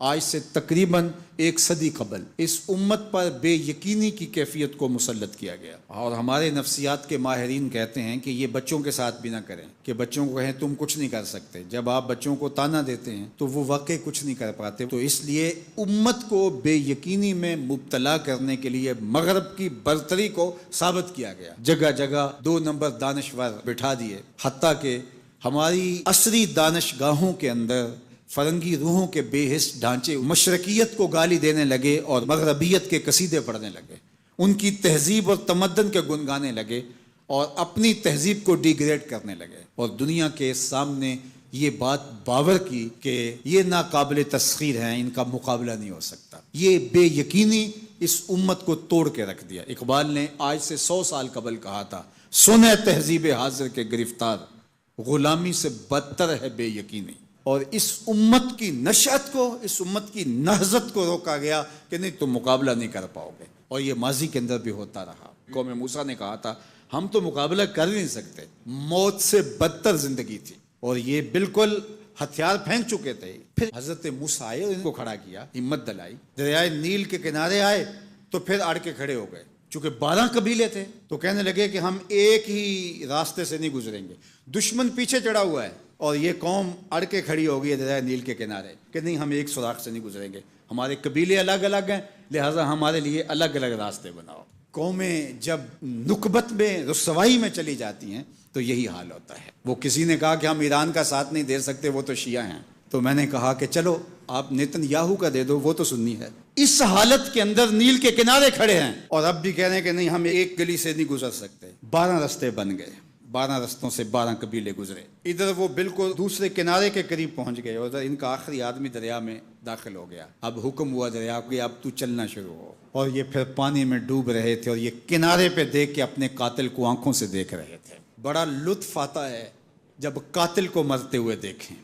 آج سے تقریباً 1 صدی قبل اس امت پر بے یقینی کی کیفیت کو مسلط کیا گیا، اور ہمارے نفسیات کے ماہرین کہتے ہیں کہ یہ بچوں کے ساتھ بھی نہ کریں، کہ بچوں کو کہیں تم کچھ نہیں کر سکتے۔ جب آپ بچوں کو تانا دیتے ہیں تو وہ واقعی کچھ نہیں کر پاتے۔ تو اس لیے امت کو بے یقینی میں مبتلا کرنے کے لیے مغرب کی برتری کو ثابت کیا گیا، جگہ جگہ 2 نمبر دانشور بٹھا دیے، حتیٰ کہ ہماری عصری دانشگاہوں کے اندر فرنگی روحوں کے بے حس ڈھانچے مشرقیت کو گالی دینے لگے اور مغربیت کے قصیدے پڑھنے لگے، ان کی تہذیب اور تمدن کے گن گانے لگے اور اپنی تہذیب کو ڈیگریڈ کرنے لگے، اور دنیا کے سامنے یہ بات باور کی کہ یہ ناقابل تسخیر ہیں، ان کا مقابلہ نہیں ہو سکتا۔ یہ بے یقینی اس امت کو توڑ کے رکھ دیا۔ اقبال نے آج سے 100 سال قبل کہا تھا، سنے تہذیب حاضر کے گرفتار، غلامی سے بدتر ہے بے یقینی۔ اور اس امت کی نشأت کو، اس امت کی نہضت کو روکا گیا کہ نہیں تم مقابلہ نہیں کر پاؤ گے، اور یہ ماضی کے اندر بھی ہوتا رہا۔ قوم موسیٰ نے کہا تھا ہم تو مقابلہ کر نہیں سکتے، موت سے بدتر زندگی تھی، اور یہ بالکل ہتھیار پھینک چکے تھے۔ پھر حضرت موسیٰ آئے اور ان کو کھڑا کیا، ہمت دلائی، دریائے نیل کے کنارے آئے تو پھر اڑ کے کھڑے ہو گئے۔ چونکہ 12 قبیلے تھے تو کہنے لگے کہ ہم ایک ہی راستے سے نہیں گزریں گے، دشمن پیچھے چڑھا ہوا ہے اور یہ قوم اڑ کے کھڑی ہو گئی ہے دریائے نیل کے کنارے کہ نہیں ہم ایک سوراخ سے نہیں گزریں گے، ہمارے قبیلے الگ الگ ہیں، لہٰذا ہمارے لیے الگ الگ راستے بناؤ۔ قومیں جب نکبت میں، رسوائی میں چلی جاتی ہیں تو یہی حال ہوتا ہے۔ وہ کسی نے کہا کہ ہم ایران کا ساتھ نہیں دے سکتے، وہ تو شیعہ ہیں، تو میں نے کہا کہ چلو آپ نیتن یاہو کا دے دو، وہ تو سنی ہے۔ اس حالت کے اندر نیل کے کنارے کھڑے ہیں اور اب بھی کہہ رہے ہیں کہ نہیں ہم ایک گلی سے نہیں گزر سکتے۔ 12 رستے بن گئے، 12 رستوں سے 12 قبیلے گزرے۔ ادھر وہ بالکل دوسرے کنارے کے قریب پہنچ گئے اور ادھر ان کا آخری آدمی دریا میں داخل ہو گیا۔ اب حکم ہوا دریا کو اب تو چلنا شروع ہو، اور یہ پھر پانی میں ڈوب رہے تھے اور یہ کنارے پہ دیکھ کے اپنے قاتل کو آنکھوں سے دیکھ رہے تھے۔ بڑا لطف آتا ہے جب قاتل کو مرتے ہوئے دیکھیں۔